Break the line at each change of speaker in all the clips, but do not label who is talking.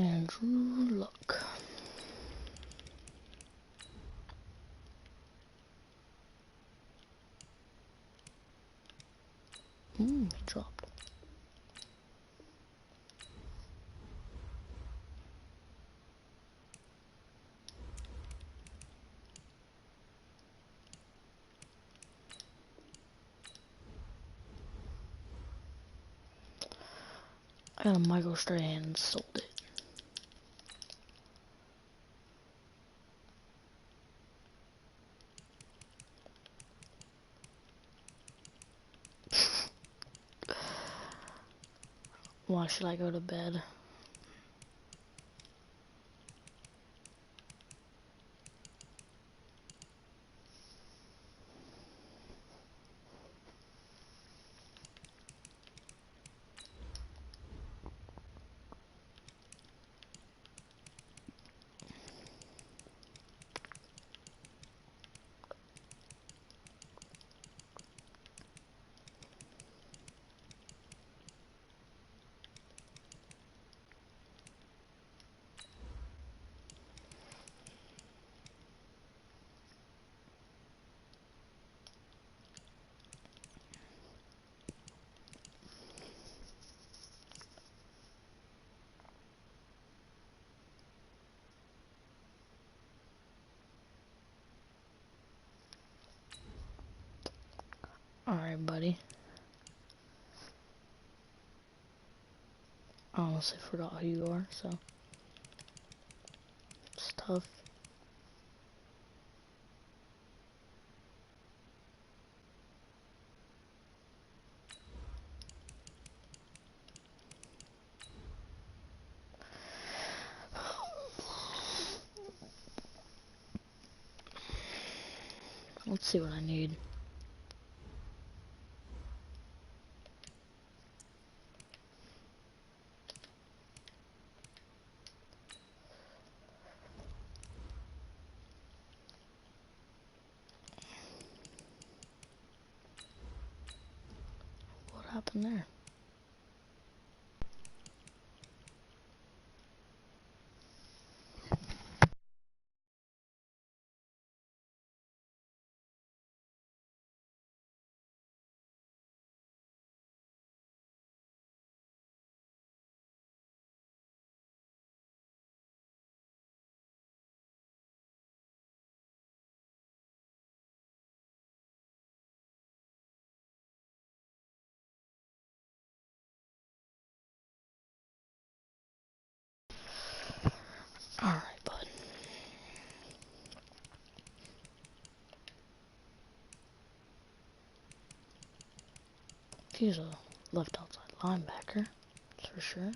Andrew Luck. He dropped. I got a micro strand and sold it. Why should I go to bed? Alright, buddy. I honestly forgot who you are, so it's tough. Let's see what I need. What happened there? Alright, bud. He's a left outside linebacker, that's for sure.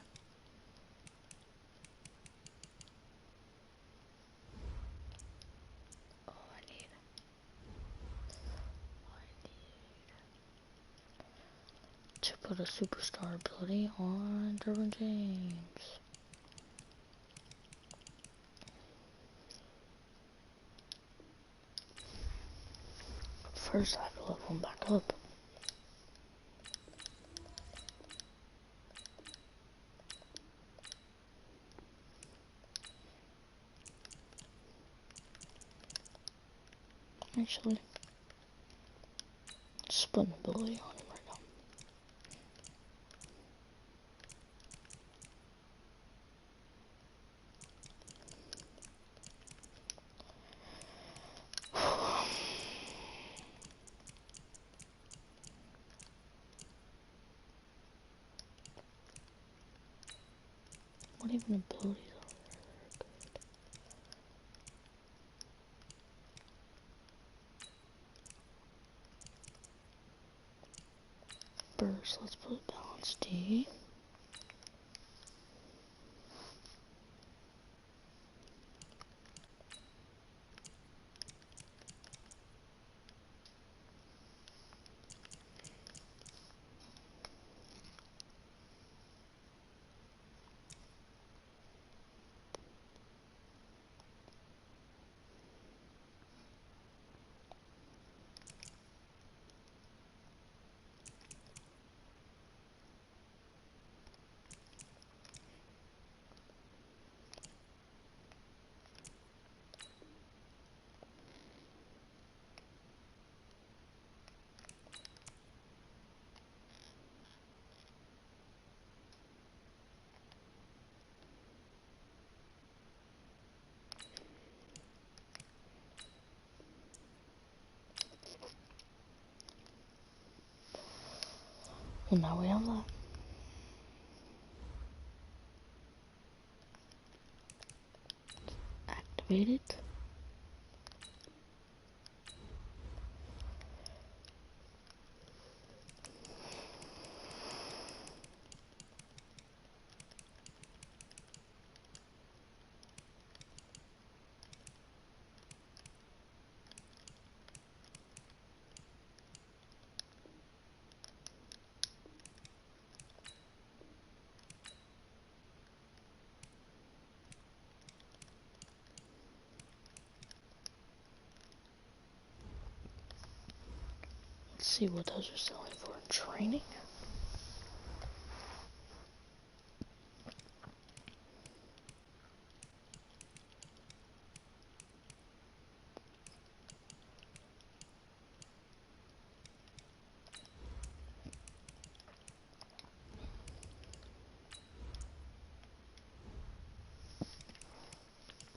Oh, I need to put a superstar ability on Derwin James. First, I have to level him back up. Actually, split ability on him right now. What even abilities are there? Burst, let's put balance D. Well, now we have that. Activate it. Let's see what those are selling for in training.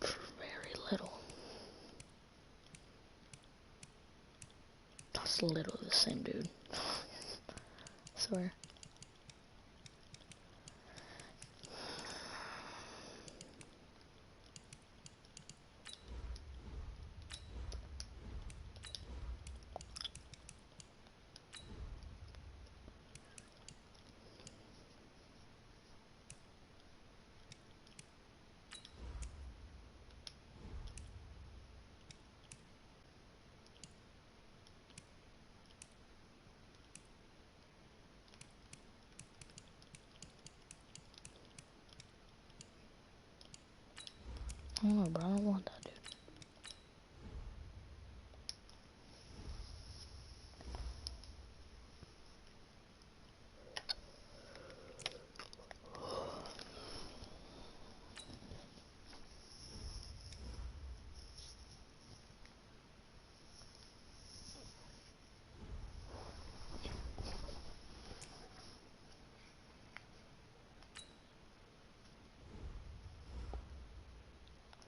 For very little. That's literally the same dude. I swear. I don't know, but I don't want that dude.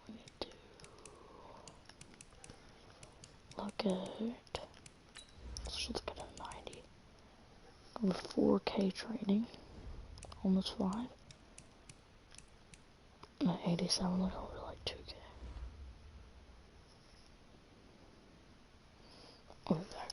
We need to look at. Let's just look at a 90. With 4K training. Almost 5. And at 87, look over like 2K. I'll be back.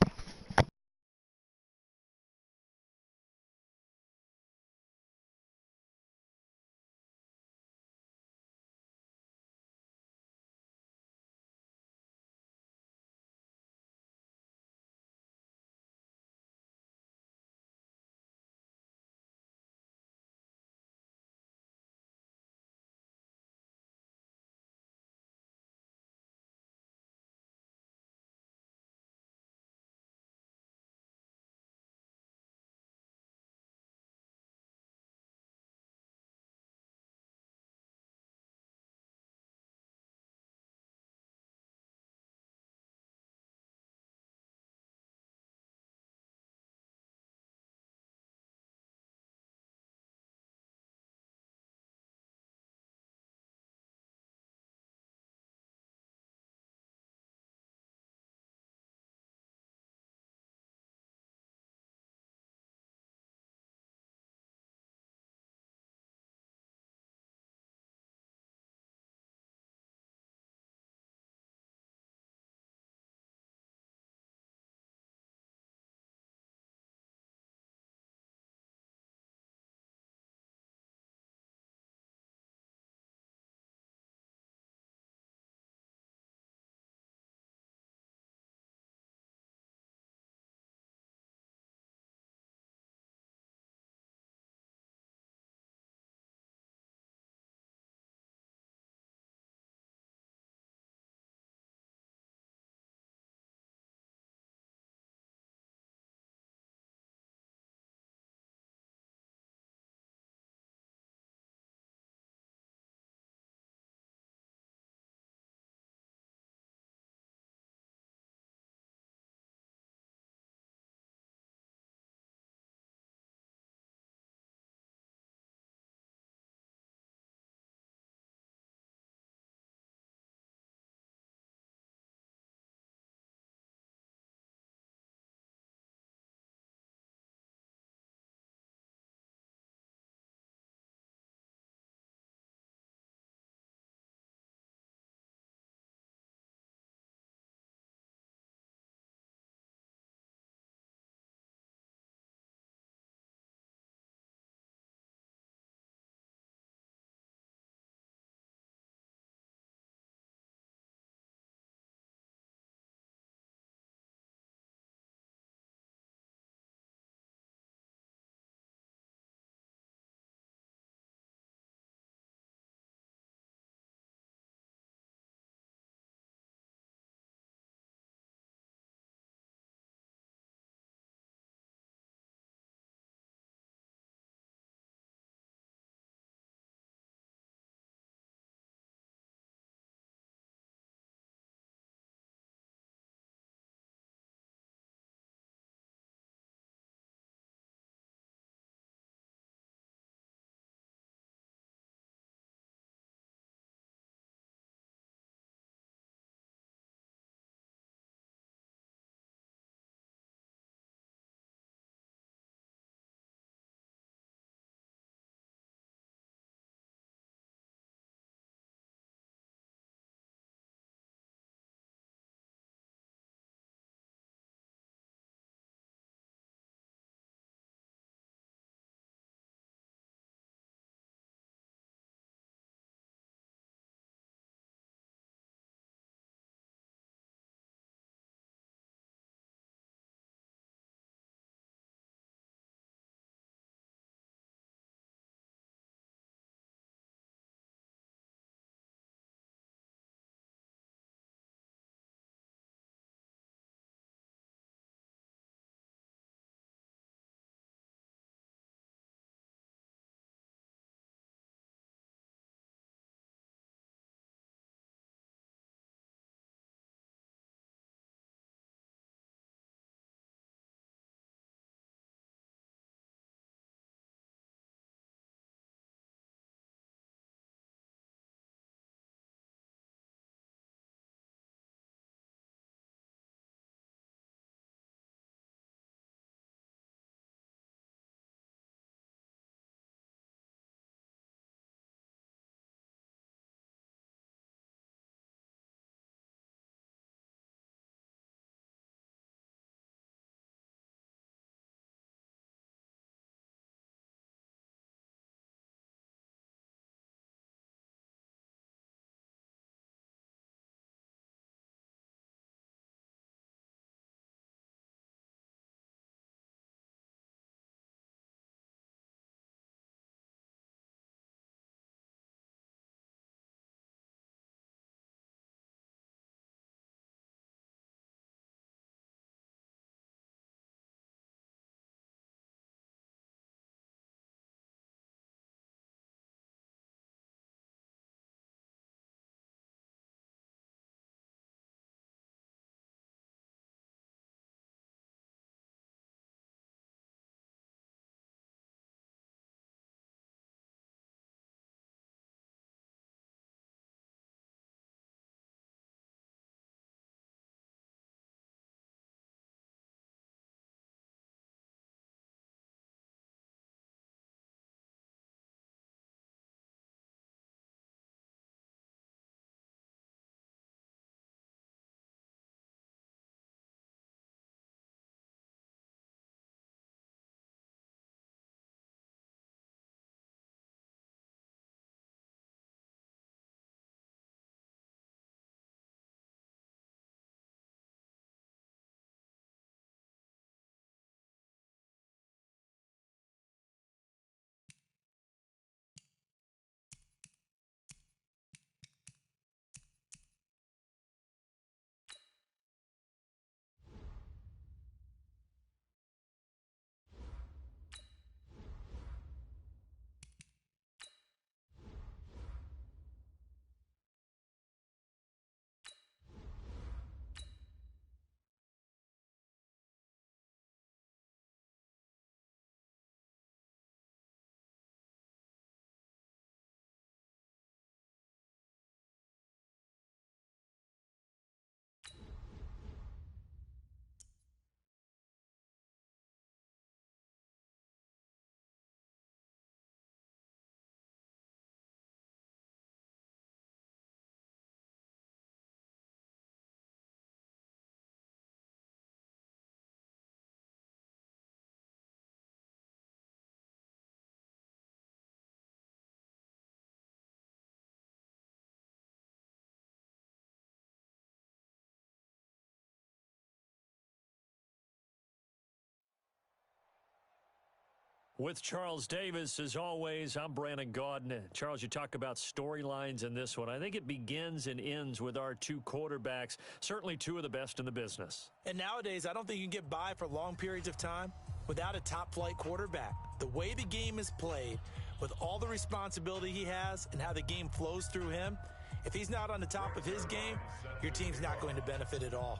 With Charles Davis, as always, I'm Brandon Gaudin. Charles, you talk about storylines in this one. I think it begins and ends with our two quarterbacks, certainly two of the best in the business.
And nowadays, I don't think you can get by for long periods of time without a top-flight quarterback. The way the game is played, with all the responsibility he has and how the game flows through him, if he's not on the top of his game, your team's not going to benefit at all.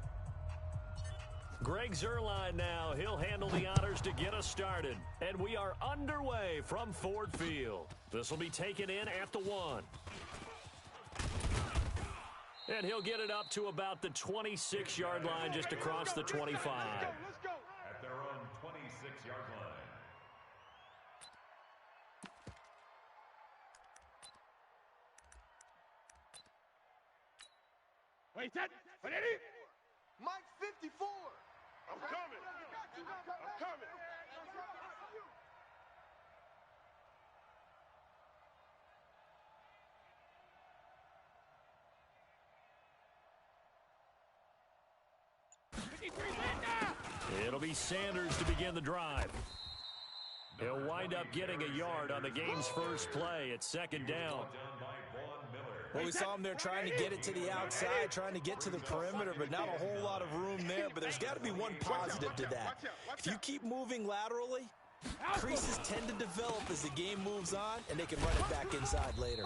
Greg Zuerlein now. He'll handle the honors to get us started. And we are underway from Ford Field. This will be taken in at the 1. And he'll get it up to about the 26-yard line just across the 25.
Let's go. At their own 26-yard line. Wait, that. Ready?
Mike 54.
I'm coming. I'm coming.
It'll be Sanders to begin the drive. He'll wind up getting a yard on the game's first play at second down.
Well, we saw him there trying to get it to the outside, trying to get to the perimeter, but not a whole lot of room there. But there's got to be one positive to that. If you keep moving laterally, creases tend to develop as the game moves on, and they can run it back inside later.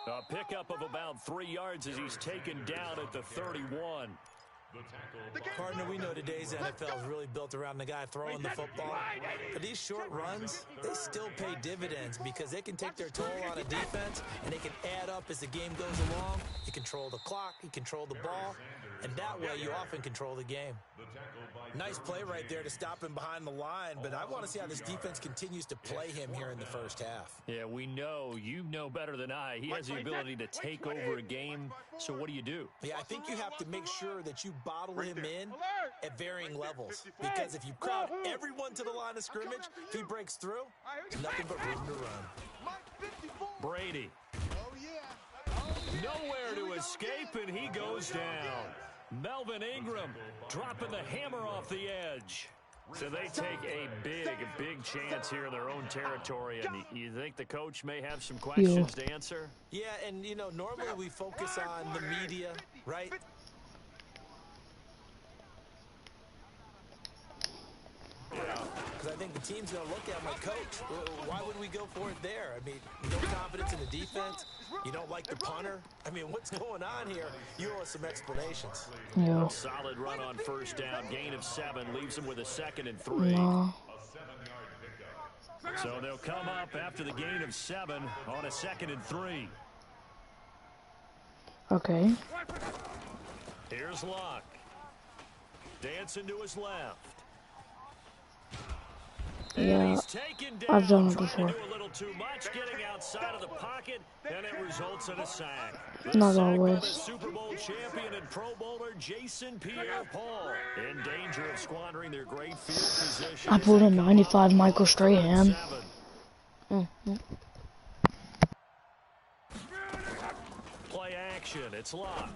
A pickup of about 3 yards as he's taken down at the 31.
Partner, we know today's NFL is really built around the guy throwing the football. But these short runs, they still pay dividends because they can take their toll on a defense and they can add up as the game goes along. You control the clock, you control the ball, and that way you often control the game. Nice play right there to stop him behind the line, but I want to see how this defense continues to play him here in the first half.
Yeah, we know. You know better than I. He has the ability to take over a game, so what do you do?
Yeah, I think you have to make sure that you bottle him in at varying levels, because if you crowd everyone to the line of scrimmage, if he breaks through, there's nothing but room to run.
Brady. Nowhere to escape, and he goes down. Melvin Ingram dropping the hammer off the edge. So they take a big chance here in their own territory, and you think the coach may have some questions to answer?
Yeah, and, you know, normally we focus on the media, right? Because I think the team's going to look at my coach. Why would we go for it there? I mean, no confidence in the defense. You don't like the punter. I mean, what's going on here? You owe us some explanations.
Yeah.
Solid run on first down. Gain of 7 leaves them with a 2nd and 3.
No.
So they'll come up after the gain of 7 on a 2nd and 3.
Okay.
Here's Luck. Dancing to his left.
Yeah,
He's taken down,
I've done it
trying
before.
to do a little too much, getting outside of the pocket, and it results in a sack.
Not
sack
always.
by the Super Bowl champion and Pro Bowler Jason Pierre-Paul, in danger of squandering their great field position.
I pulled a 95 Michael Strahan.
Play action, it's Luck.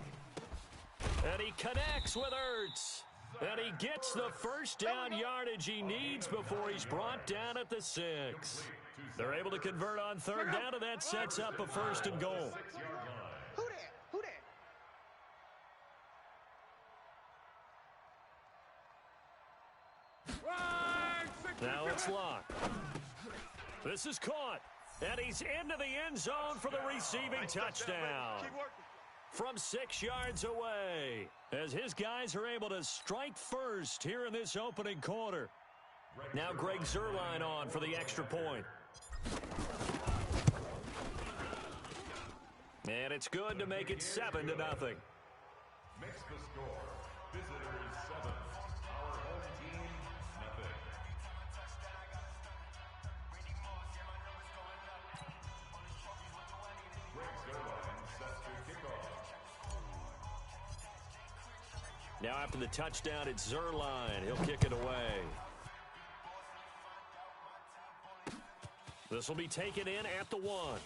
And he connects with Ertz. And he gets the first down yardage he needs before he's brought down at the 6. They're able to convert on third down, and that sets up a 1st and goal.
Who that?
Now it's Luck. This is caught. And he's into the end zone for the receiving touchdown. From 6 yards away, as his guys are able to strike first here in this opening quarter. Now Greg Zuerlein on for the extra point. And it's good to make it 7-0.
Makes the score. Visitors 7. Our home team, nothing. Greg Zuerlein set to kick off.
Now after the touchdown, it's Zuerlein. He'll kick it away. This will be taken in at the 1.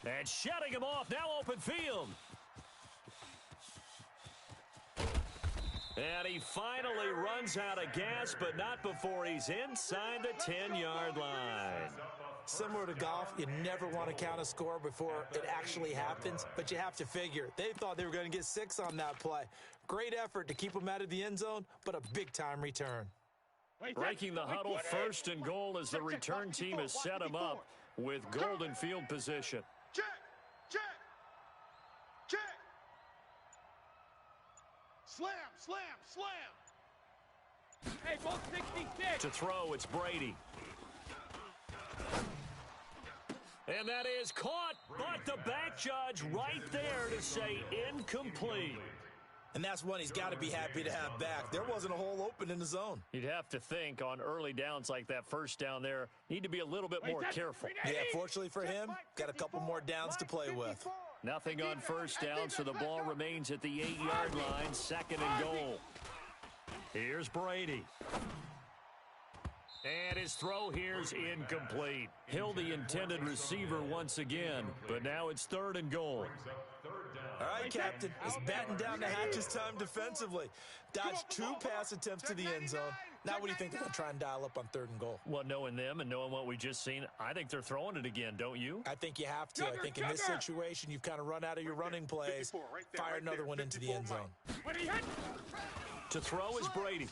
And shutting him off, now open field. And he finally runs out of gas, but not before he's inside the 10-yard line.
Similar to golf, you never want to count a score before it actually happens, but you have to figure. They thought they were going to get 6 on that play. Great effort to keep them out of the end zone, but a big-time return.
Breaking the huddle, 1st and goal as the return team has set him up with golden field position.
Check, check, check. Slam, slam, slam.
Hey, ball 66.
To throw, it's Brady. And that is caught, but the back judge right there to say incomplete.
And that's one he's got to be happy to have back. There wasn't a hole open in the zone.
You'd have to think on early downs like that first down there, need to be a little bit more careful.
Yeah, fortunately for him, got a couple more downs to play with.
Nothing on first down, so the ball remains at the 8-yard line, 2nd and goal. Here's Brady. And his throw here's incomplete. Hill the intended receiver once again, but now it's 3rd and goal.
All right, Captain, it's batting down the hatches time defensively. Dodged 2 pass attempts to the end zone. Now what do you think they're going to try and dial up on 3rd and goal?
Well, knowing them and knowing what we just seen, I think they're throwing it again, don't you?
I think you have to. I think in this situation, you've kind of run out of your running plays. Fire another one into the end zone.
To throw is Brady.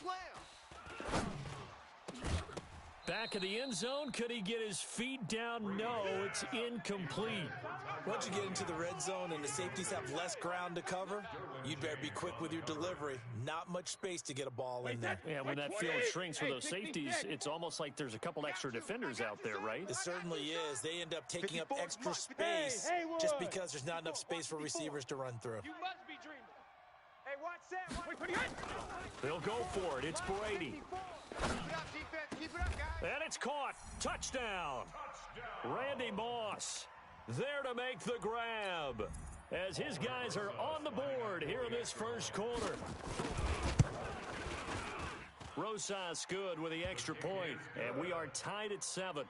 Back of the end zone, could he get his feet down? No, it's incomplete.
Once you get into the red zone and the safeties have less ground to cover, you'd better be quick with your delivery. Not much space to get a ball in there.
Yeah, when that field shrinks for those safeties, it's almost like there's a couple extra defenders out there, right?
It certainly is. They end up taking up extra space just because there's not enough space for receivers to run through.
You must be dreaming. Hey, watch that.
They'll go for it. It's Brady.
Keep it up, defense. Keep it up, guys.
And it's caught. Touchdown. Randy Moss there to make the grab as his guys are on the board here in this first quarter. Rosas good with the extra point, and we are tied at 7.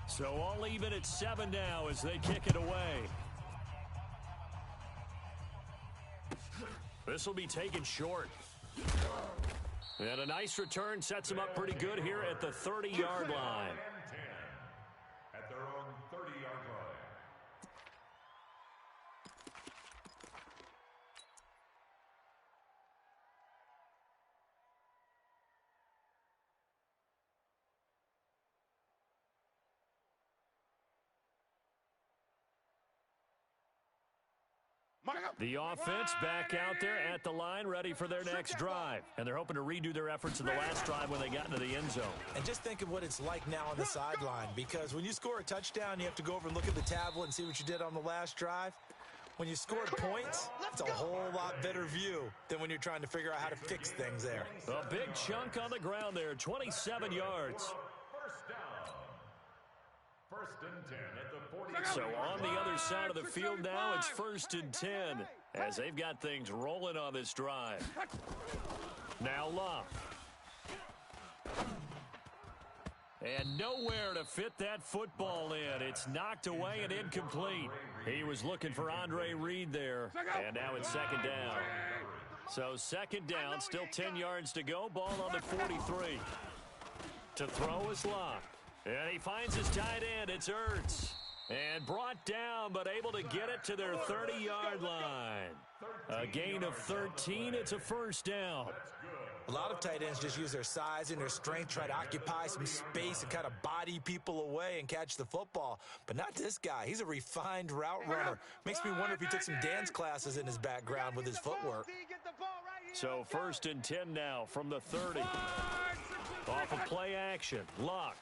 So all even at 7 now as they kick it away. This will be taken short. And a nice return sets them up pretty good here at the 30-yard line.
At their own 30-yard line.
The offense back out there at the line, ready for their next drive. And they're hoping to redo their efforts in the last drive when they got into the end zone.
And just think of what it's like now on the sideline, because when you score a touchdown, you have to go over and look at the tablet and see what you did on the last drive. When you scored points, it's a whole lot better view than when you're trying to figure out how to fix things there.
A big chunk on the ground there, 27 yards.
First down. 1st and 10 at the 40.
So on the other side of the field now, it's 1st and 10 as they've got things rolling on this drive. Now Love. And nowhere to fit that football in. It's knocked away and incomplete. He was looking for Andre Reed there. And now it's 2nd down. So 2nd down, still 10 yards to go. Ball on the 43. To throw is Love. And he finds his tight end. It's Ertz. And brought down, but able to get it to their 30-yard line. A gain of 13. It's a 1st down.
A lot of tight ends just use their size and their strength, try to occupy some space and kind of body people away and catch the football. But not this guy. He's a refined route runner. Makes me wonder if he took some dance classes in his background with his footwork.
So 1st and 10 now from the 30. Off of play action. Luck.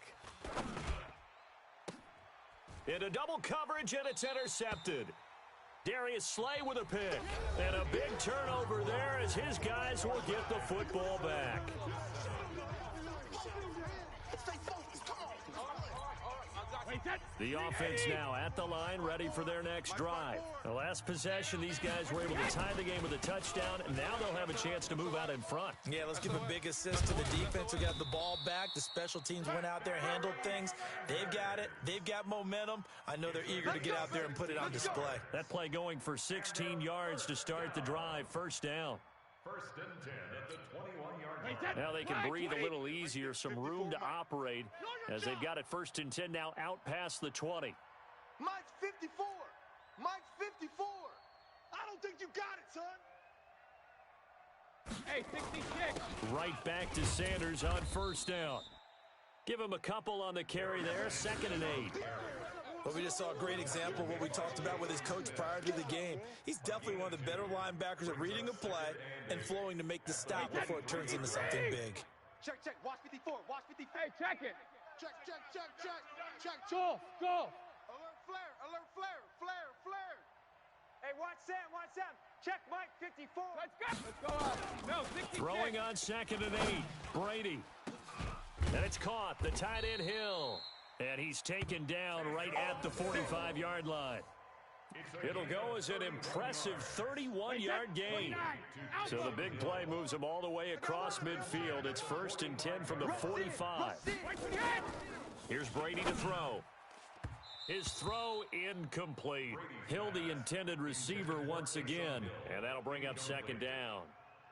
Into double coverage, and it's intercepted. Darius Slay with a pick. And a big turnover there as his guys will get the football back. The offense now at the line, ready for their next drive. The last possession, these guys were able to tie the game with a touchdown, and now they'll have a chance to move out in front.
Yeah, let's give a big assist to the defense who got the ball back. The special teams went out there, handled things. They've got it. They've got momentum. I know they're eager to get out there and put it on display.
That play going for 16 yards to start the drive. First down.
First and 10 at the 21-yard line.
Now they can breathe a little easier, some room to operate as they've got it first and 10 now out past the 20.
Mike's 54. Mike's 54. I don't think you got it, son.
Hey, 66.
Right back to Sanders on first down. Give him a couple on the carry there, 2nd and 8.
Well, we just saw a great example of what we talked about with his coach prior to the game. He's definitely one of the better linebackers at reading a play and flowing to make the stop before it turns into something big.
Check, check. Watch 54. Watch 54.
Hey, check it.
Check, check, check, check. Check, check.
Go, go.
Alert flare. Alert flare. Flare, flare.
Hey, watch Sam, watch Sam. Check Mike, 54. Let's go. Let's go up. No, 66.
Throwing on 2nd and 8. Brady. And it's caught. The tight end Hill. And he's taken down right at the 45-yard line. It'll go as an impressive 31-yard gain. So the big play moves him all the way across midfield. It's 1st and 10 from the 45. Here's Brady to throw. His throw incomplete. Hill, the intended receiver once again. And that'll bring up 2nd down.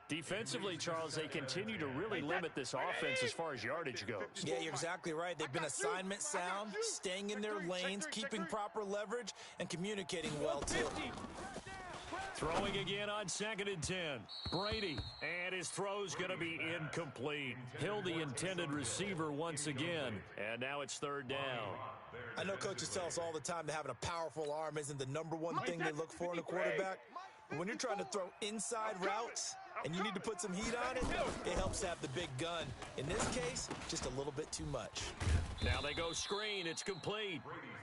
Defensively, Charles, they continue to really limit this offense as far as yardage goes.
Yeah, you're exactly right. They've been assignment sound, staying in their lanes, keeping proper leverage, and communicating well, too.
Throwing again on 2nd and 10. Brady, and his throw's going to be incomplete. Hill, the intended receiver once again, and now it's 3rd down.
I know coaches tell us all the time that having a powerful arm isn't the #1 thing they look for in a quarterback. But when you're trying to throw inside routes and you need to put some heat on it, it helps to have the big gun. In this case, just a little bit too much.
Now they go screen. It's complete.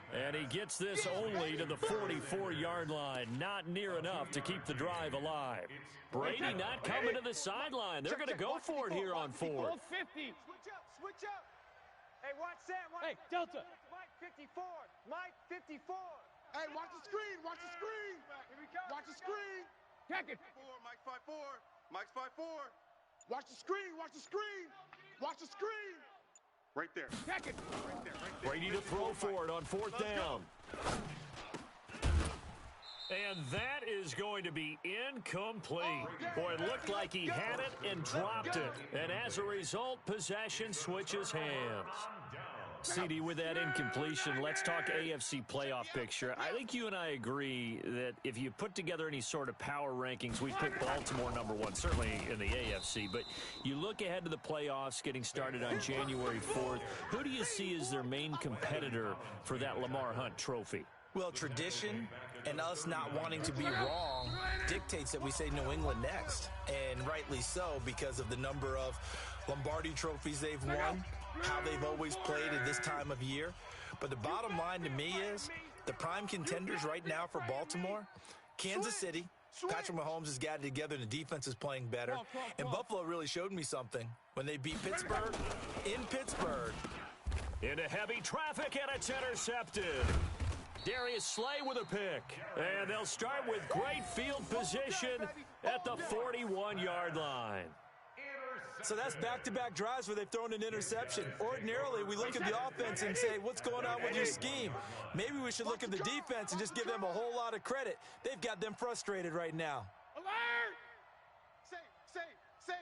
And he gets this only to the 44-yard line. Not near enough to keep the drive alive. Brady not coming to the sideline. They're going to go for it here on 4th.
Hold 50.
Switch up. Switch up.
Hey, watch Sam. Watch. Hey, Delta. Mike, 54. Mike, 54.
Hey, watch the screen. Watch the screen.
Here we go.
Watch the screen.
Check it.
Mike's 5-4. Mike's 5-4. Watch the screen. Watch the screen. Watch the screen. Right there.
Check it.
Right there. Right there.
Brady to throw for it on 4th down. And that is going to be incomplete. Boy, it looked like he had it and dropped it. And as a result, possession switches hands. CD, with that incompletion, let's talk AFC playoff picture. I think you and I agree that if you put together any sort of power rankings, we put Baltimore #1, certainly in the AFC. But you look ahead to the playoffs getting started on January 4th. Who do you see as their main competitor for that Lamar Hunt trophy?
Well, tradition and us not wanting to be wrong dictates that we say New England next. And rightly so, because of the number of Lombardi trophies they've won, how they've always played at this time of year. But the bottom line to me is the prime contenders right now for Baltimore, Kansas City. Patrick Mahomes has got it together and the defense is playing better. And Buffalo really showed me something when they beat Pittsburgh in Pittsburgh.
Into heavy traffic, and it's intercepted. Darius Slay with a pick. And they'll start with great field position at the 41-yard line.
So that's back-to-back drives where they've thrown an interception. Ordinarily, we look at the offense and say, what's going on with your scheme? Maybe we should look at the defense and just give them a whole lot of credit. They've got them frustrated right now.
Alert!
Safe, safe, safe.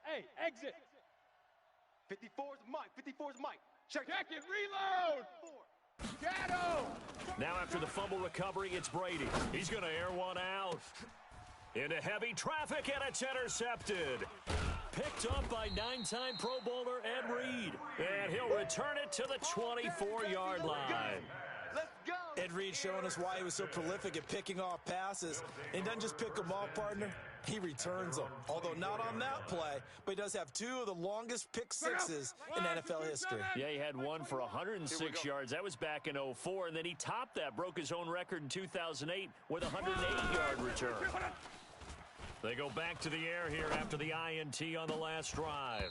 Hey, exit.
54's Mike. 54's Mike. Check
it. Reload. Shadow.
Now after the fumble recovery, it's Brady. He's going to air one out. Into heavy traffic, and it's intercepted. Picked up by 9-time Pro Bowler Ed Reed. And he'll return it to the 24-yard line.
Let's go.
Ed Reed showing us why he was so prolific at picking off passes. And doesn't just pick them off, partner. He returns them. Although not on that play, but he does have 2 of the longest pick sixes in NFL history.
Yeah, he had one for 106 yards. That was back in 04. And then he topped that, broke his own record in 2008 with a 108-yard return. They go back to the air here after the INT on the last drive.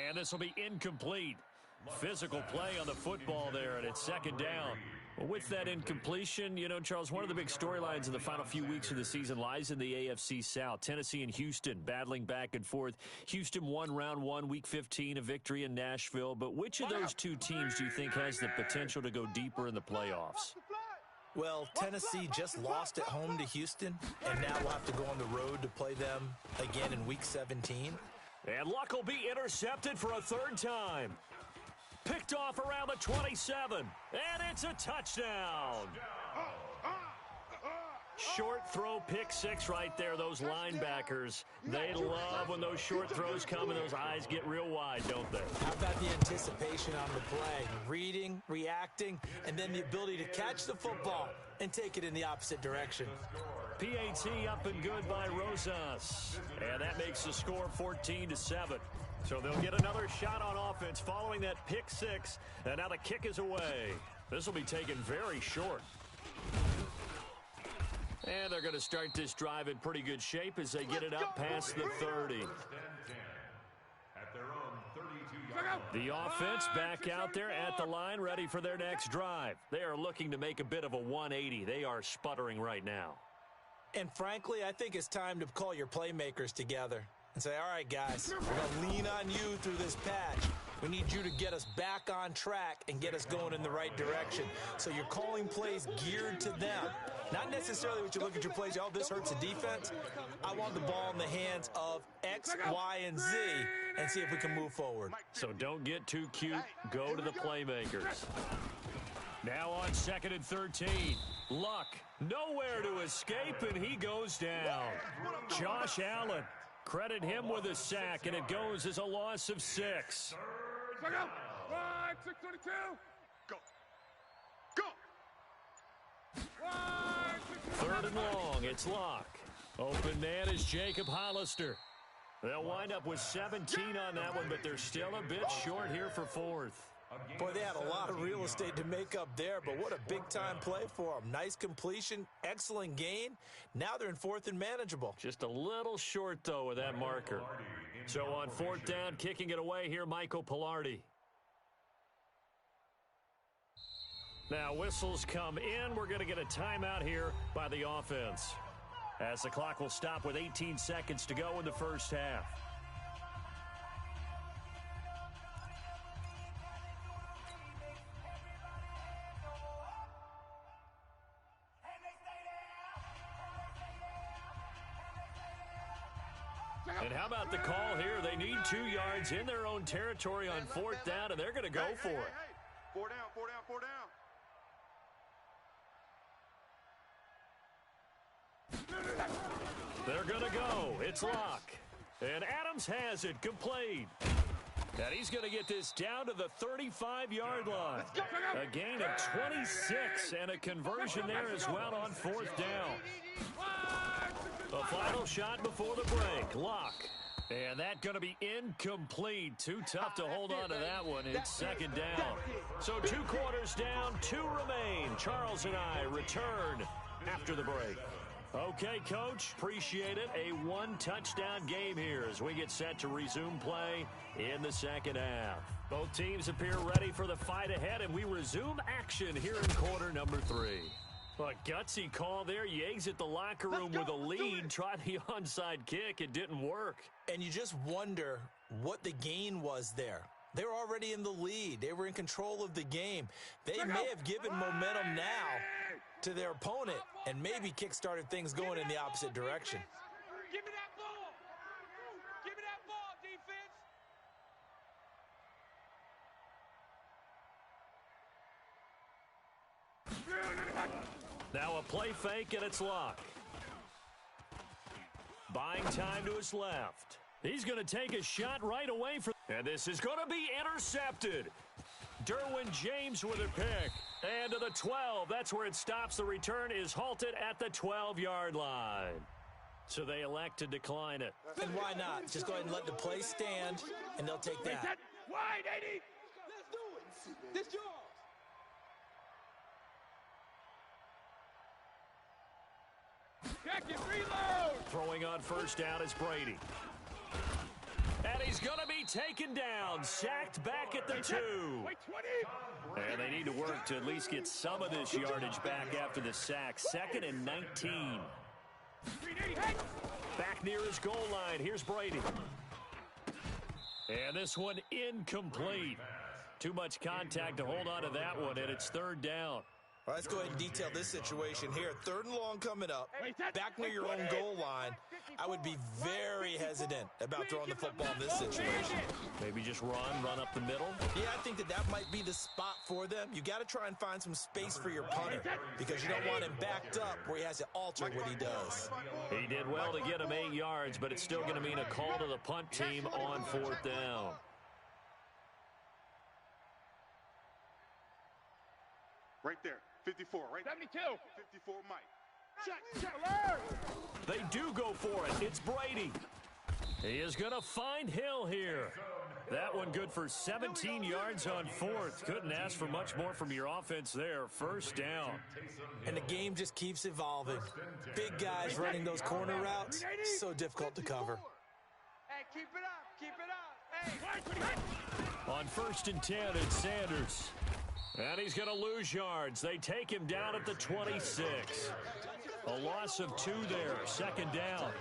And this will be incomplete. Physical play on the football there, and it's second down. Well, with that incompletion, you know, Charles, one of the big storylines in the final few weeks of the season lies in the AFC South. Tennessee and Houston battling back and forth. Houston won round 1, week 15, a victory in Nashville. But which of those two teams do you think has the potential to go deeper in the playoffs?
Well, Tennessee just lost at home to Houston, and now we'll have to go on the road to play them again in week 17.
And Luck will be intercepted for a third time. Picked off around the 27, and it's a touchdown. Short throw, pick six right there. Those linebackers, they love when those short throws come and those eyes get real wide, don't they?
How about the anticipation on the play? Reading, reacting, and then the ability to catch the football and take it in the opposite direction.
PAT up and good by Rosas. And that makes the score 14-7. So they'll get another shot on offense following that pick six. And now the kick is away. This will be taken very short. And they're going to start this drive in pretty good shape as they get it up past the 30. The offense back out there at the line, ready for their next drive. They are looking to make a bit of a 180. They are sputtering right now.
And frankly, I think it's time to call your playmakers together and say, all right, guys, we're going to lean on you through this patch. We need you to get us back on track and get us going in the right direction. So you're calling plays geared to them. Not necessarily what you look at your plays, oh, this hurts the defense. I want the ball in the hands of X, Y, and Z and see if we can move forward.
So don't get too cute. Go to the playmakers. Now on 2nd and 13. Luck, nowhere to escape, and he goes down. Josh Allen, credit him with a sack, and it goes as a loss of 6.
Go. 622. Go. Go.
3rd and long. It's Luck. Open man is Jacob Hollister. They'll wind up with 17 on that one, but they're still a bit short here for 4th.
Boy, they had a lot of real estate to make up there, but what a big-time play for them. Nice completion, excellent gain. Now they're in 4th and manageable.
Just a little short, though, with that marker. So on 4th down, kicking it away here, Michael Pilardi. Now whistles come in. We're going to get a timeout here by the offense, as the clock will stop with 18 seconds to go in the first half. And how about the call here? They need 2 yards in their own territory on 4th down, and they're going to go for it.
4 down, 4 down, 4 down.
They're going to go. It's Luck. And Adams has it complete. And he's going to get this down to the 35-yard line. A gain of 26 and a conversion there as well on 4th down. A final shot before the break. Luck. And that going to be incomplete. Too tough to hold on to that one. It's 2nd down. So 2 quarters down, 2 remain. Charles and I return after the break. Okay, Coach, appreciate it. A 1-touchdown game here as we get set to resume play in the 2nd half. Both teams appear ready for the fight ahead, and we resume action here in quarter number 3. A gutsy call there. You exit the locker room with a lead. Try the onside kick. It didn't work.
And you just wonder what the gain was there. They were already in the lead. They were in control of the game. They may have given momentum now to their opponent and maybe kick-started things going in the opposite direction.
Give me that ball. Give me that ball, defense.
Now a play fake, and it's Luck. Buying time to his left. He's going to take a shot right away. And this is going to be intercepted. Derwin James with a pick. And to the 12. That's where it stops. The return is halted at the 12-yard line. So they elect to decline it.
And why not? Just go ahead and let the play stand, and they'll take that.
Wide, 80. Let's do it. This yours. Check it, reload.
Throwing on first down is Brady. And he's going to be taken down, sacked back at the 2.
Wait, 20.
And they need to work to at least get some of this yardage back after the sack. 2nd and 19. Back near his goal line. Here's Brady. And this one incomplete. Too much contact to hold on to that one, and it's 3rd down.
All right, let's go ahead and detail this situation here. 3rd and long coming up. Back near your own goal line. I would be very hesitant about throwing the football in this situation.
Maybe just run up the middle.
Yeah, I think that might be the spot for them. You got to try and find some space for your punter because you don't want him backed up where he has to alter what he does.
He did well to get him 8 yards, but it's still going to mean a call to the punt team on 4th down.
Right there. 54, right?
72.
54, Mike.
Check, alert.
They do go for it. It's Brady. He is going to find Hill here. That one good for 17 yards on 4th. Couldn't ask for much more from your offense there. 1st down.
And the game just keeps evolving. Big guys running those corner routes, so difficult to cover.
Hey, keep it up. Keep it up. Hey.
On 1st and 10, it's Sanders. And he's going to lose yards. They take him down at the 26. A loss of 2 there. 2nd down.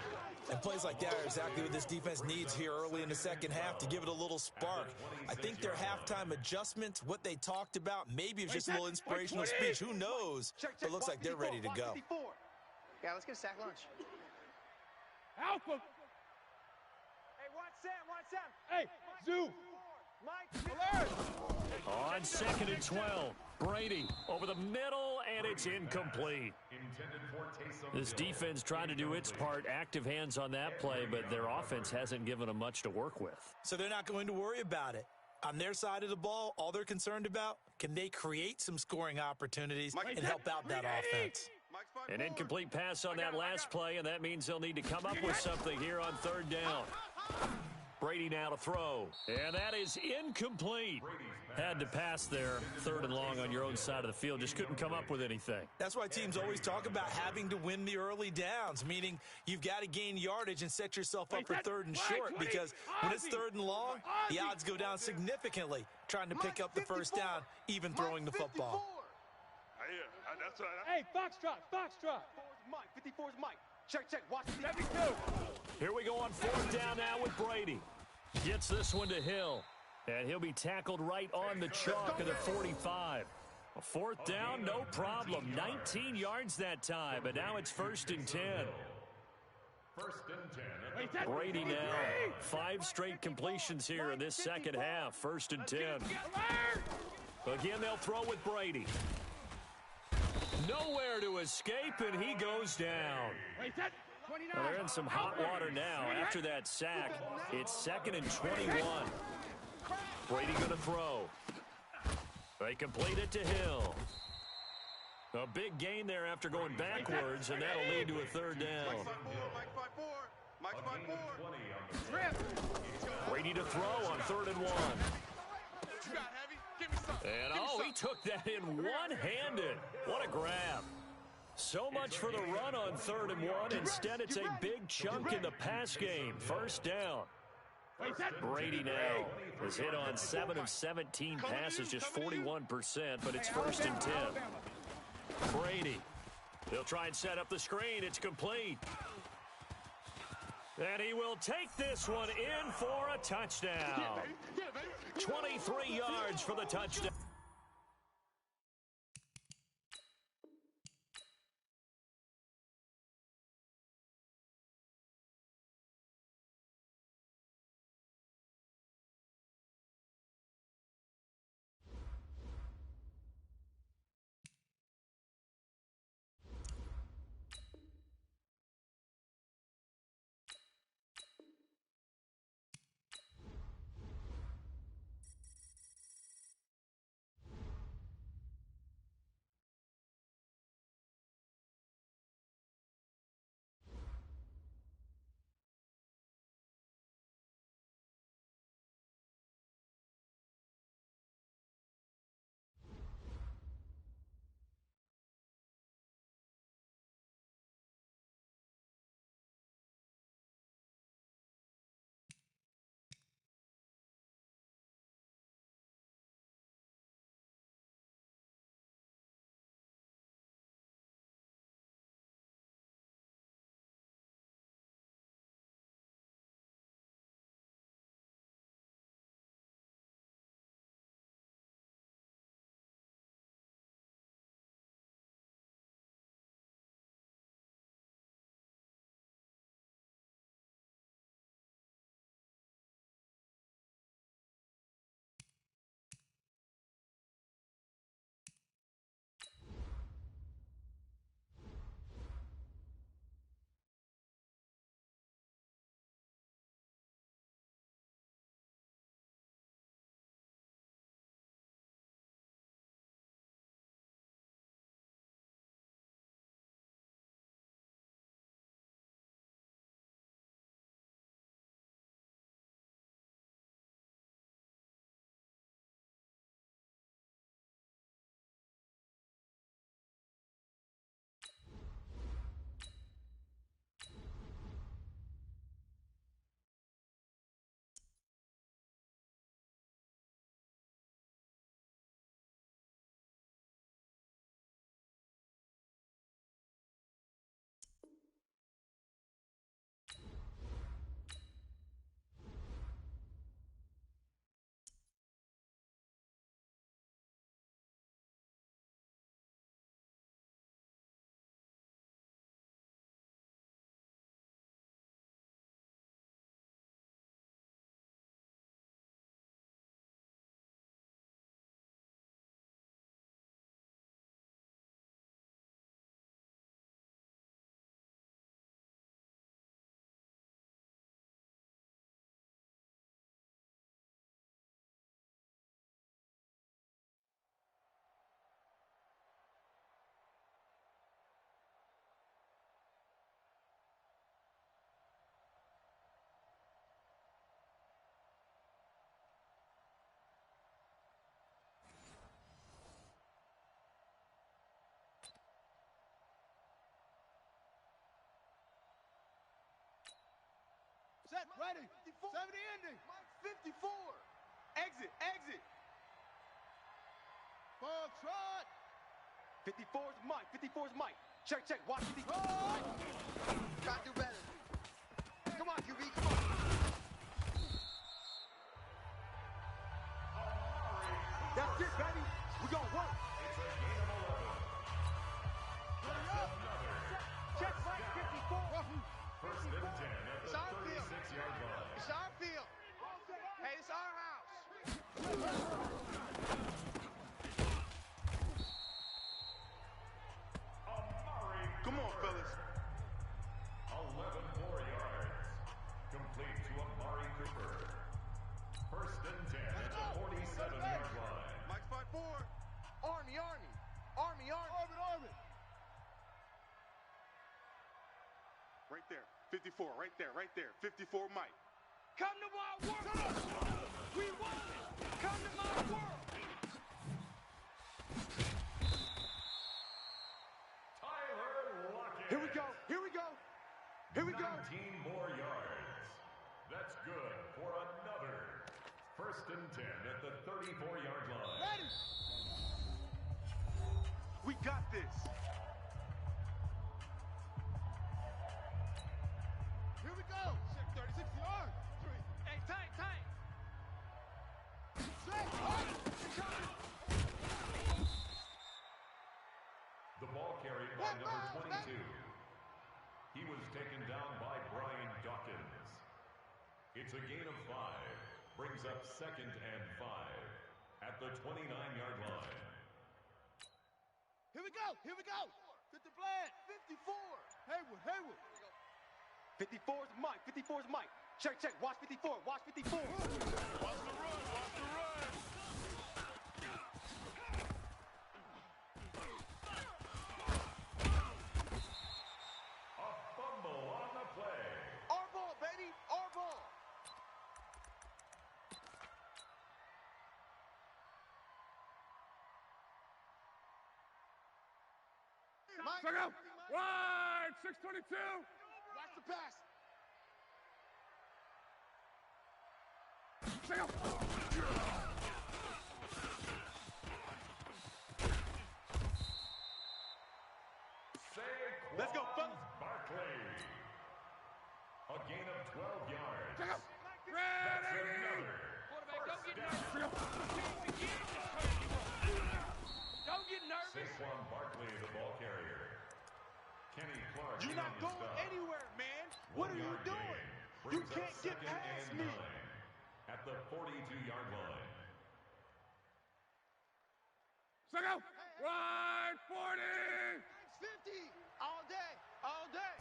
And plays like that are exactly what this defense needs here early in the second half to give it a little spark. I think their halftime adjustments, what they talked about, maybe it was just a little inspirational speech. Who knows? But it looks like they're ready to go.
Yeah, let's get a sack lunch.
Alpha. Hey, watch Sam. Hey, Zoo. Mike, alert.
On 2nd and 12, Brady over the middle, and it's incomplete. This defense trying to do its part, active hands on that play, but their offense hasn't given them much to work with.
So they're not going to worry about it. On their side of the ball, all they're concerned about, can they create some scoring opportunities and help out that offense?
An incomplete pass on that last play, and that means they'll need to come up with something here on 3rd down. Brady now to throw, and that is incomplete. Had to pass there, 3rd and long on your own side of the field. Just couldn't come up with anything.
That's why teams always talk about having to win the early downs, meaning you've got to gain yardage and set yourself up for 3rd and short, because when it's 3rd and long, the odds go down significantly trying to pick up the 1st down, even throwing the football.
Hey, Foxtrot.
Mike, 54 is Mike. Check, watch
72.
Here we go on 4th down now with Brady. Gets this one to Hill. And he'll be tackled right on the chalk of the 45. A 4th down, no problem. 19 yards that time, but now it's 1st and 10.
1st and 10.
Brady now. 5 straight completions here in this second half. 1st and 10. Again, they'll throw with Brady. Nowhere to escape, and he goes down. Well, they're in some hot water now. After that sack, it's 2nd and 21. Brady going to throw. They complete it to Hill. A big gain there after going backwards, and that'll lead to a 3rd down. Brady to throw on 3rd and 1. And, he took that in one-handed. What a grab. So much for the run on 3rd and 1. Instead, it's a big chunk in the pass game. 1st down. Brady now is hit on 7 of 17 passes, just 41%, but it's 1st and 10. Brady. He'll try and set up the screen. It's complete. And he will take this one in for a touchdown. 23 yards for the touchdown.
Set, ready. 54. 70 ending. 54. Exit, exit. Ball trot. 54 is Mike. 54 is Mike. Check, check. Watch 54. Gotta do better. Come on, QB. Come on. That's it, baby. We gonna work.
It's a game of 11.
Check Mike 54.
First and 10 at the 36-yard line.
It's our field. Hey, it's our house. Come on, fellas.
11 more yards. Complete to Amari Cooper. First and 10 at the 47-yard line.
Mike's 5-4. Army, Army. Army, Army. Army. Right there. 54, right there, right there. 54, Mike.
Come to my world. We want it. Come to my world.
Tyler Lockett.
Here we go. Here we go. Here we go.
19 more yards. That's good for another. First and 10 at the 34-yard line.
Ready. We got this. Here we go. 36 yards.
Hey, tight, tight.
The ball carried by number 22. He was taken down by Brian Dawkins. It's a gain of 5. Brings up second and 5 at the 29-yard line.
Here we go. Here we go. 50 flat. 54. Haywood, Haywood.
54 is Mike. 54 is Mike. Check, check. Watch 54. Watch 54.
Watch the run. Watch the run.
A fumble on the play.
Our ball, baby. Our ball. Mike.
Check out. Wide. 622.
Watch the pass.
Check out.
Let's go, fellas.
Barkley. A gain of 12 yards.
Check out.
That's
Ready.
another.
Quarterback, don't get
First down.
nervous. Don't get nervous.
Saquon Barkley, the ball carrier. Kenny Clark.
You're not
on the
going
stop.
anywhere, man. What are you
1 yard
doing?
gain.
You
Brings up
can't get
second
past
and
me.
9 at the 42-yard line.
Check out. Wide. 40.
50. All day. All day.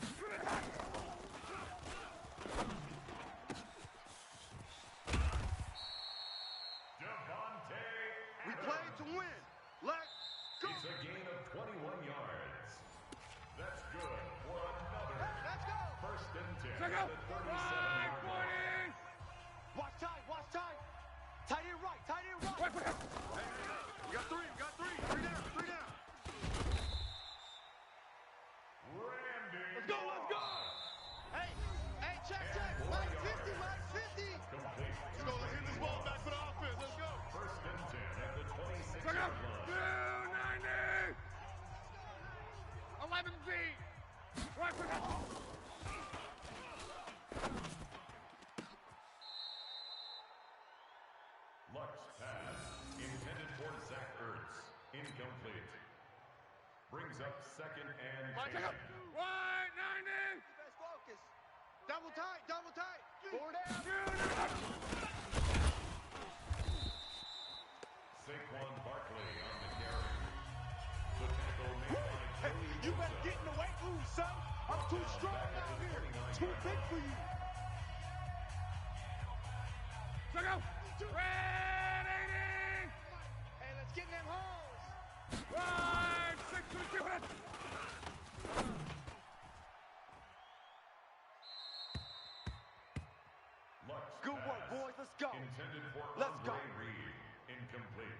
Devontae
We
Adams.
played to win. Let's go.
It's a gain of 21 yards. That's good for another.
Let's go.
First and 10
Check
at
out.
the
Wide.
37-yard line.
40.
Watch tight. Watch tight. Tight end right. Tight end right.
Wait, wait, wait.
We got three. We got three. Three down. Three down.
Randy.
Let's go. Let's go. Hey. Hey, check, check. Mike 50. Mike 50.
Complete.
Let's go. Let's hit this ball back for the offense. Let's go.
First and 10 at the
Check out.
26-yard line.
290. 11 Z. Right, check out.
Luck's pass, intended for Zach Ertz, incomplete. Brings up second and
Right, check
10.
out. Wide. 90.
Best focus. Double tight. Double tight. 4 down.
290.
Saquon Barkley on the carry. The tackle made by
Hey,
Joey
you better
Bosa.
get in the weight room, son. I'm too strong out here. Too big for you.
Check out. Red 80.
Hey, let's get in them holes.
Wide. 622.
Luck's
Good work,
pass,
boys. Let's go.
intended for
Let's go.
Andre Reed, incomplete.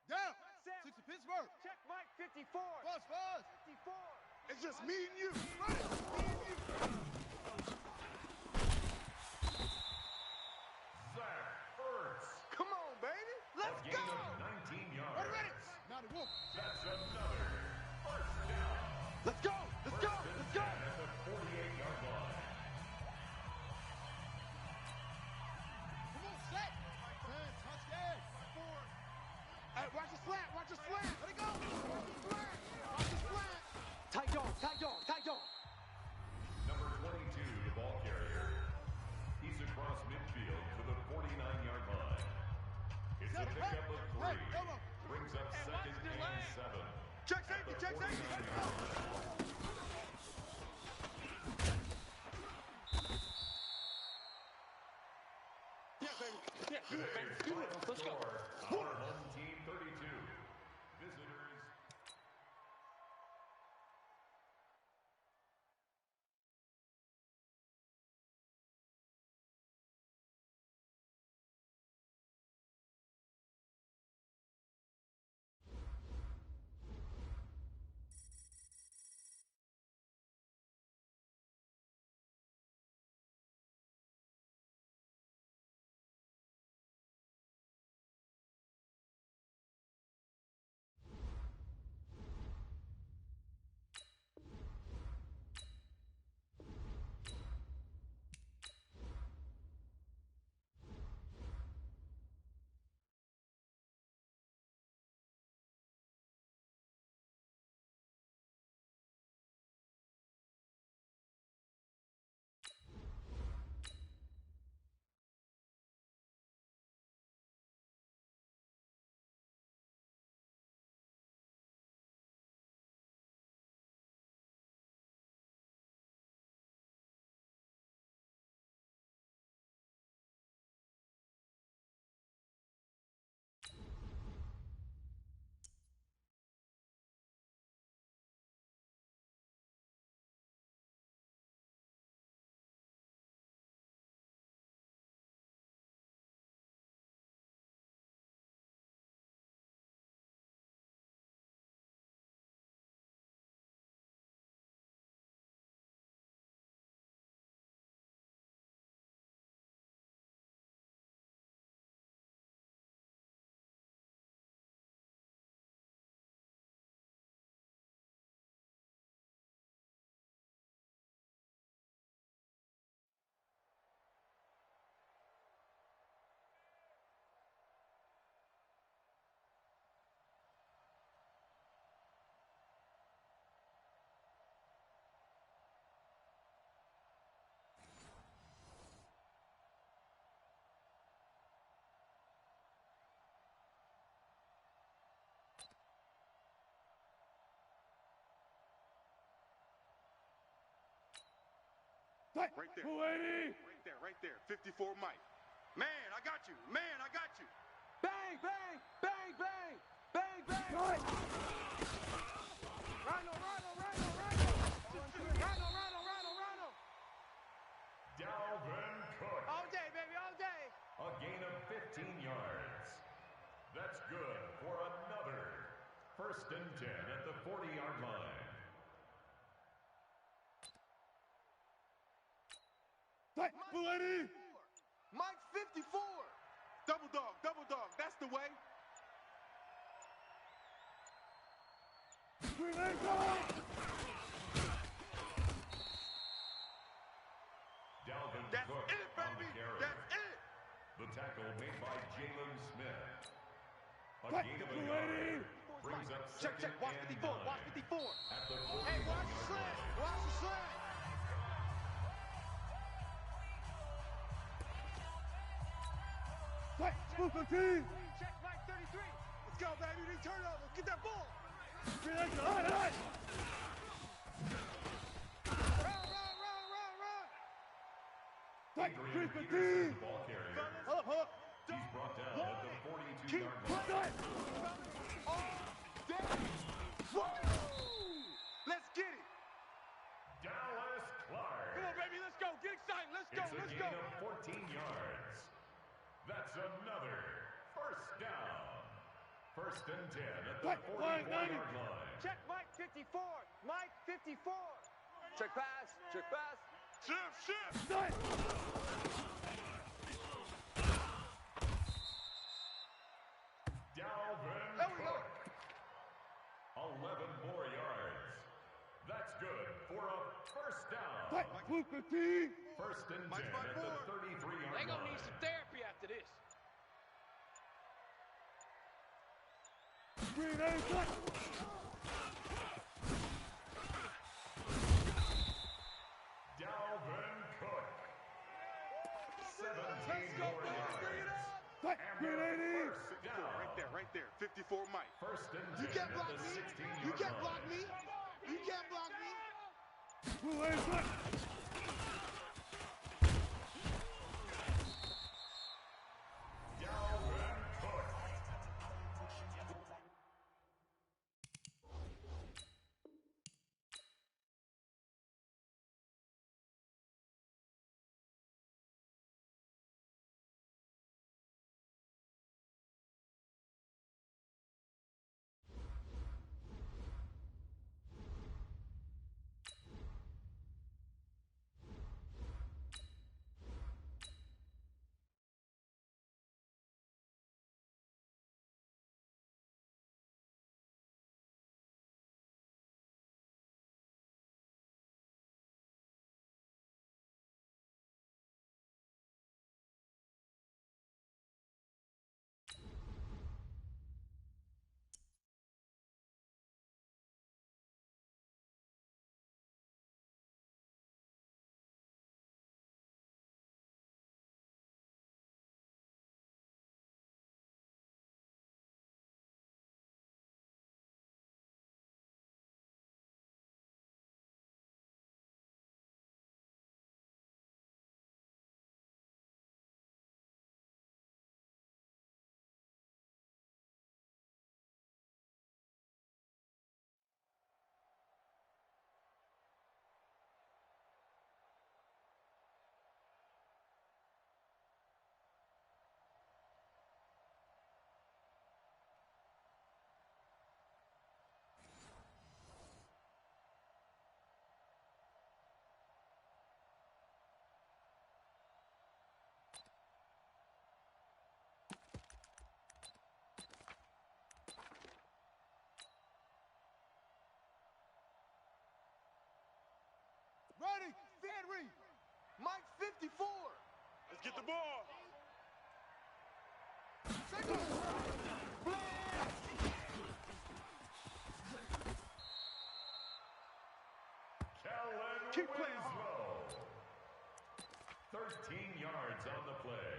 Down.
work. Check Mike 54. Fast. 54.
It's just me and you. Right? Me and you.
Zach Ertz.
Come on, baby. Let's
A
go.
gain of 19 yards.
Ready? Now the wolf.
That's another first down.
Let's go. Let's go. Let's go.
At the 48-yard line.
Come on, set. Touchdown. Hey, watch the slant. Watch the slant. Let it go. Watch the slant. Watch the slant.
Tight dog, tight dog, tight dog.
Number 22, the ball carrier. He's across midfield to the 49-yard line. It's a pickup of 3. Brings up second and 7.
Check safety. Check safety. Let's go. Yeah, baby. Yeah, do it, baby. Do it. Let's go.
Home team 32. Visitors.
Right there. 280. Right there. 54 Mike. Man, I got you. Man, I got you.
Bang, bang, bang, bang, bang, bang. Right. Rhino.
Dalvin Cook.
All day, baby, all day.
A gain of 15 yards. That's good for another first and 10 at the 40-yard line.
Right. 280. Mike 54. Double dog. That's the way.
Dalvin
That's
Cook
it,
on the
baby.
carry.
That's it.
The tackle made by Jalen Smith. A
Right.
gain of a
280.
yard. Brings up
Check.
second
Watch
and
54.
9.
Watch 54.
At the
Hey, watch the
41-yard
slant.
line.
Watch the slant. Right. 215.
Check Mike 33.
Let's go, baby. They turn over. Get that ball.
Run.
Right.
Adrian Peterson, ball carrier.
Up.
He's brought down at the 42-yard line.
Let's get it.
Dallas Clark.
Come on, baby. Let's go. Get excited. Let's go.
It's a gain of 14 yards. That's another first down. First First and 10 at the 44-yard line.
Check Mike 54. Mike 54. Check pass. Check pass.
Shift.
Dalvin
There we go.
Cook. 11 more yards. That's good for a first down.
Blue 15.
First and 10
Mike
at the
54.
33-yard
They
line.
gonna need some therapy after this.
Green A cut.
Dalvin Cook. 17 more yards.
Green A.
First down.
Right there. 54 Mike.
First and 10
You can't
at
block
the
me.
16-yard
You can't
line.
block me. You can't block me.
Blue A cut.
Dalvin Cook.
Ready. Stand read.
Mike 54.
Let's get the ball.
Kellen
Keep playing
Winslow. 13 yards on the play.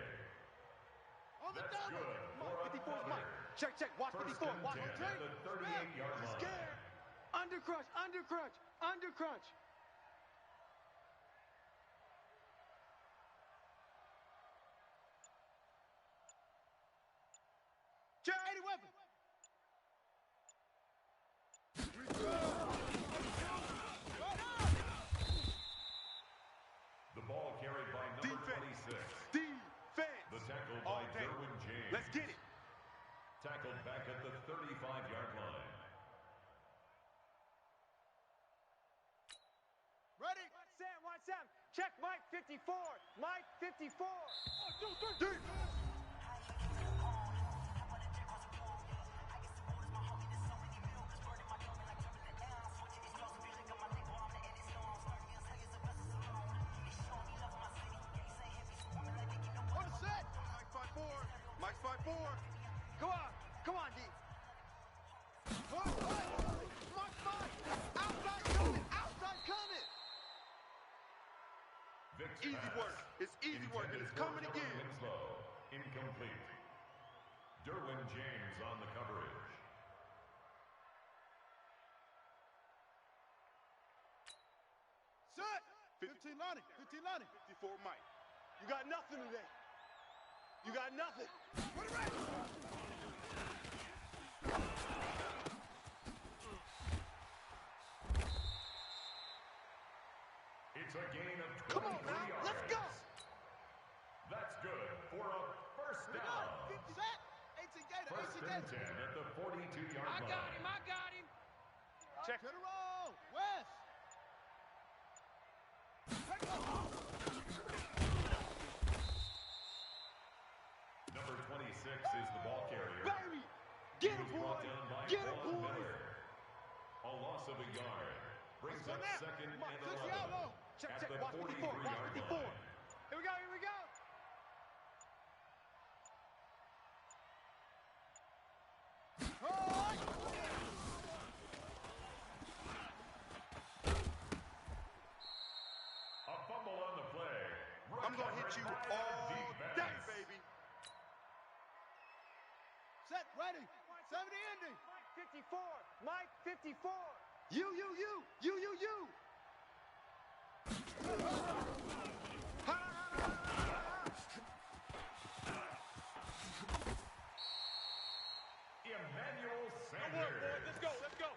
On the
That's
double.
good for
Mike 54 is
another.
Mike. Check. Watch
First
54.
and
Watch
10 at the 38-yard
He's
line.
scared.
Under crunch.
Check 80 weapon.
The ball carried by number
Defense.
26.
Defense.
The tackle
All
by
day.
Derwin James.
Let's get it.
Tackled back at the 35-yard line.
Ready.
Watch Sam. Check Mike 54. Mike 54.
1, 2, 3. On the set.
Mike 54. Mike 54. Come on, D. Mike 5. Outside coming.
Vic's
Easy
pass.
work. It's easy work, and it's coming
Intended for
again.
Winslow. Incomplete. Derwin James on the coverage.
Set. 15 Lonnie. 15 Lonnie.
54 Mike. You got nothing today. You got nothing.
Put it right.
It's a gain of 23
Come on, now.
yards.
Let's go.
That's good for a first down.
Set. 18 Gator.
First
18
and
Gator.
10 at the 48-yard 22-yard line.
I got him.
Check. Hit a roll. West.
Number 26 is the ball carrier.
Baby! Get him,
He was brought
boy!
down by
Get him,
Vaughn
boy!
Miller. A loss of a yard. Brings up second and 11
Check,
at
check.
the
Watch 54. Watch
43-yard
54.
line.
Here we go.
A fumble on the play.
I'm going to hit you all day, baby.
Set. Ready. 70 ending.
Mike 54.
You.
Emmanuel
Come on, boys.
Sanders.
Let's go.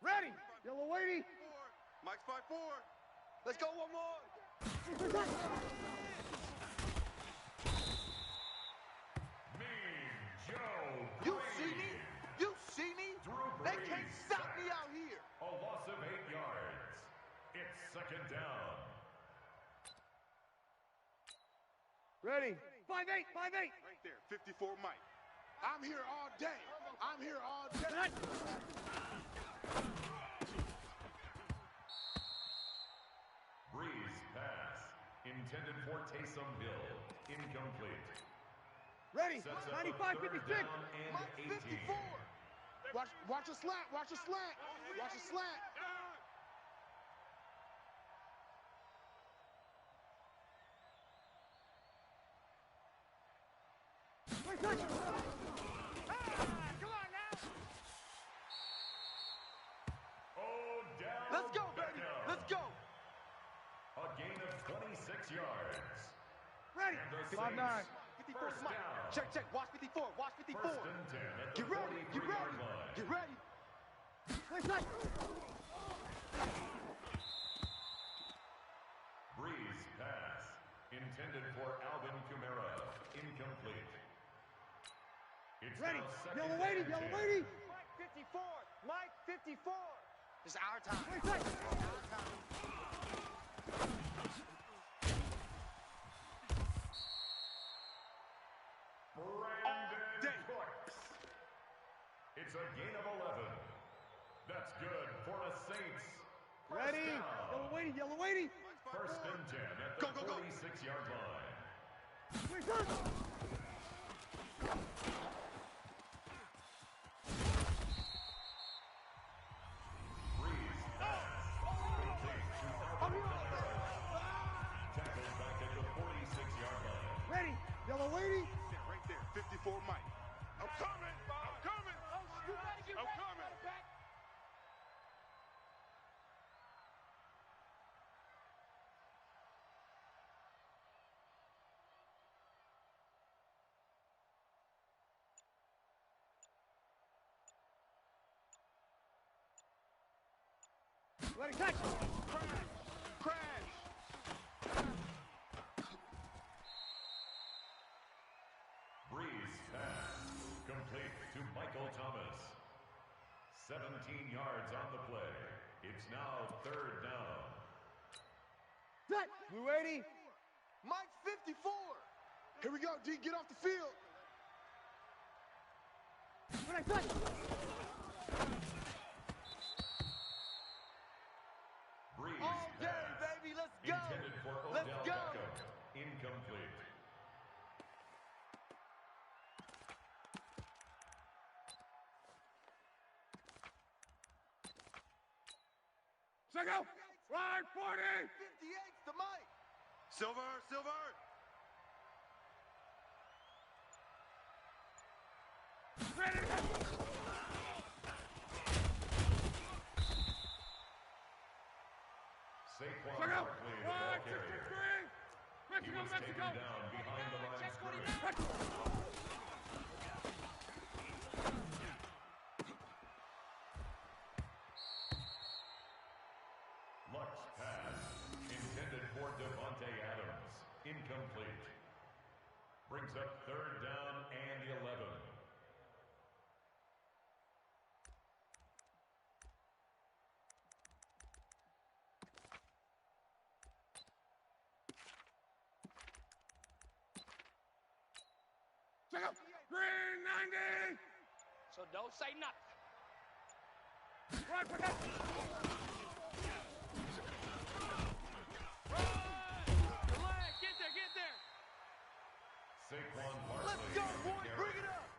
Ready. Yellow weighty.
Mike's 5-4. Let's go one more.
Mean Joe
You
Brady.
see me? You see me?
Drew
They can't
Brees.
stop me out here.
A loss of 8 yards. It's second down.
Ready.
5-8.
Right there. 54 Mike. I'm here all day.
Breeze pass. Intended for Taysom Hill. Incomplete.
Ready.
Sets up
95,
a third
56.
down and
Mike
18.
54.
Watch a slant. Watch a slant.
Odell
Let's go, baby.
Beckham.
Let's go.
A gain of 26 yards.
Ready.
And the
5-9.
Saints,
54
first
Mike.
down.
Check. Watch 54. Watch 54.
First and 10 at the
Get ready.
43-yard line.
Get ready.
Breeze pass. Intended for Alvin Kamara. Incomplete. It's
Ready.
now second
Yellow
and
weighty.
10.
Mike 54.
It's our time.
Brandon Cooks. It's a gain of 11. That's good for a Saints
Ready? Yellow waiting, yellow waiting.
First and 10 at the 46-yard line.
Wait, son.
Breeze pass. Complete to Alvin Kamara. Tackled back at the 46-yard line.
Ready? Yellow waiting.
Right there, 54 Mike. I'm coming. I'm coming. I'm coming.
Let it catch.
Crash.
Breeze pass. Complete to Michael Thomas. 17 yards on the play. It's now third down.
Set. Blue 80.
Mike 54.
Here we go, D. Get off the field.
When I touch.
Breeze
All day,
pass.
baby. Let's go.
Intended for
Let's
Odell
go.
Beckham. Incomplete.
Let go. Ride 40.
58's to Mike.
Silver.
Ready to go.
Saquon
Let go.
Barkley, the ball
Ride
carrier.
63.
He
Mexico,
was taken
Mexico.
down behind the line of scrimmage. Lux pass. Intended for Devontae Adams. Incomplete. Brings up third down and 11.
Let go. Green 90.
So don't say nothing.
Ride for that.
Get there.
Saquon Barkley.
Let's go,
the
boys.
carrier.
Bring it up.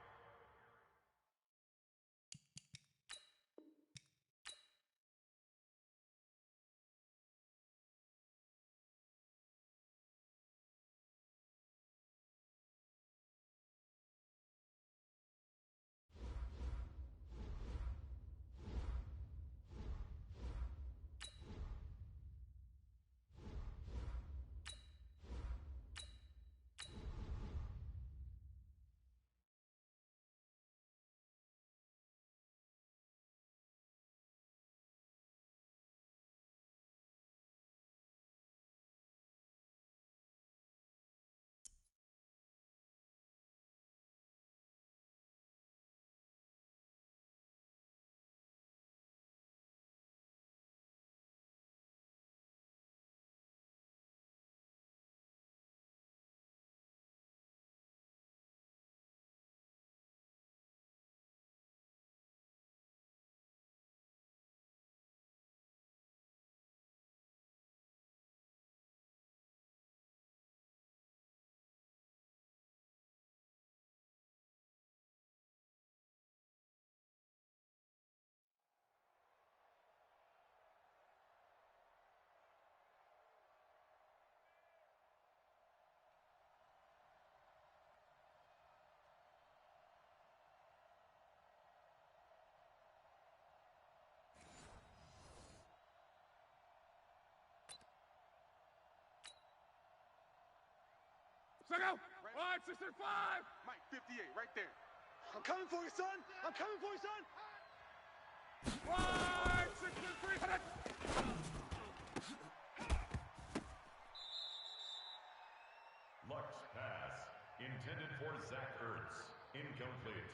Let go. Ride 65.
Mike 58, right there. I'm coming for you, son. I'm coming for you, son.
Ride 63. Hit it.
Lux pass. Intended for Zach Ertz. Incomplete.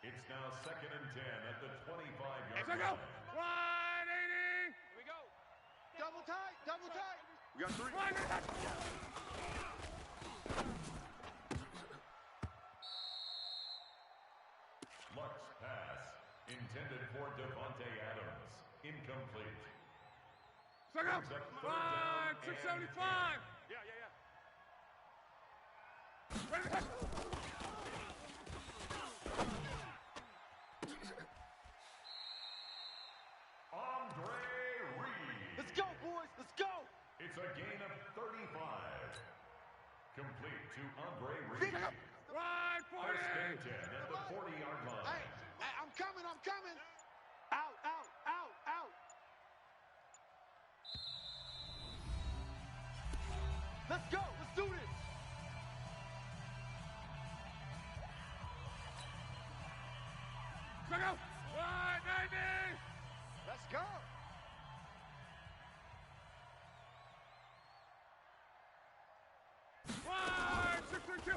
It's now second and 10 at the 25-yard
Let go.
line.
Ride 80.
Here we go.
Double tight. Double tight.
We got 3.
Ride it.
Lux pass. Intended for Devontae Adams. Incomplete.
Second up. 675. Yeah. Ready to hit.
Andre Reed.
Let's go, boys. Let's go.
It's a gain of 35. Complete to Andre Reed.
Right, 40.
First and 10 at the 40-yard line.
Hey, I'm coming.
Out. Let's go. Let's do this.
Second up. Right, 90.
Let's go.
Right, 632.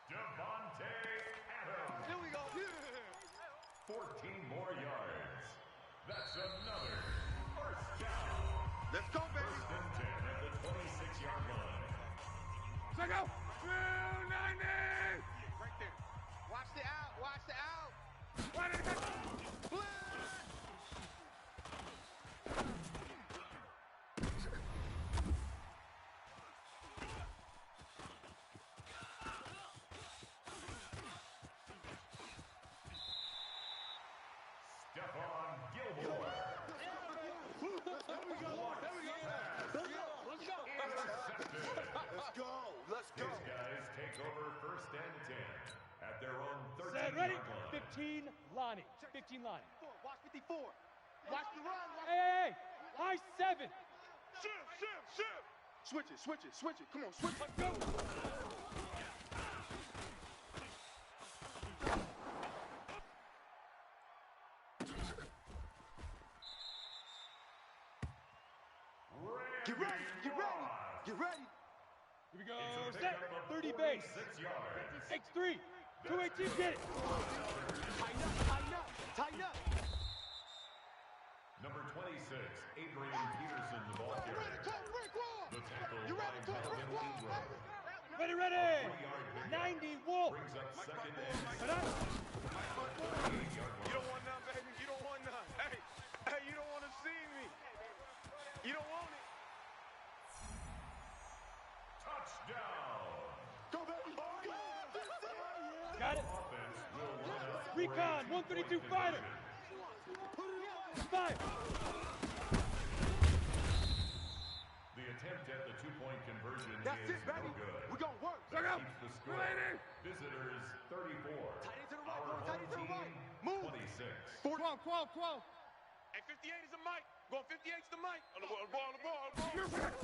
Devontae Adams.
Here we go.
14 more yards. That's another first down.
Let's go, baby.
First and 10 at the 26-yard line.
Second up. 290.
Right there. Watch the out.
Right, and hit.
Stephon Gilmore. Intercepted.
Let's go.
His guys take over first and 10 at their own
Set, ready.
13-yard line.
15, Lonnie. 15, Lonnie.
Watch 54.
Watch the run.
Hey. High 7.
Shift. Switch it. Come on, switch it.
Let's go.
Get ready.
Here we go.
It's a
Set.
pickup of
30 base.
46 yards.
X3. 218. Get it.
Tighten up.
Number 26, Adrian Peterson, the ball carrier. The tackle
You ready to
by
talk brick
Melvin
wall,
Ingram.
Ready.
40-yard pickup
90 Wolf.
brings up second and
Set up.
48-yard line.
You don't want none, baby. You don't want none. Hey, you don't want to see me. You don't want it.
Touchdown.
Go, baby. Go.
Got it.
Offense will line up for a
Recon,
two-point
132 fighter.
conversion.
5.
The attempt at the two-point conversion
That's
is
it, baby.
no good.
We're going to work.
That
Second up.
keeps the score.
Lady.
Visitors 34.
Tight end to the right,
Our
boy. Tight
home
end to the
team
right. Move.
26.
12.
Hey, 58 is the mic. Going 58's the mic. On the ball.
You're back.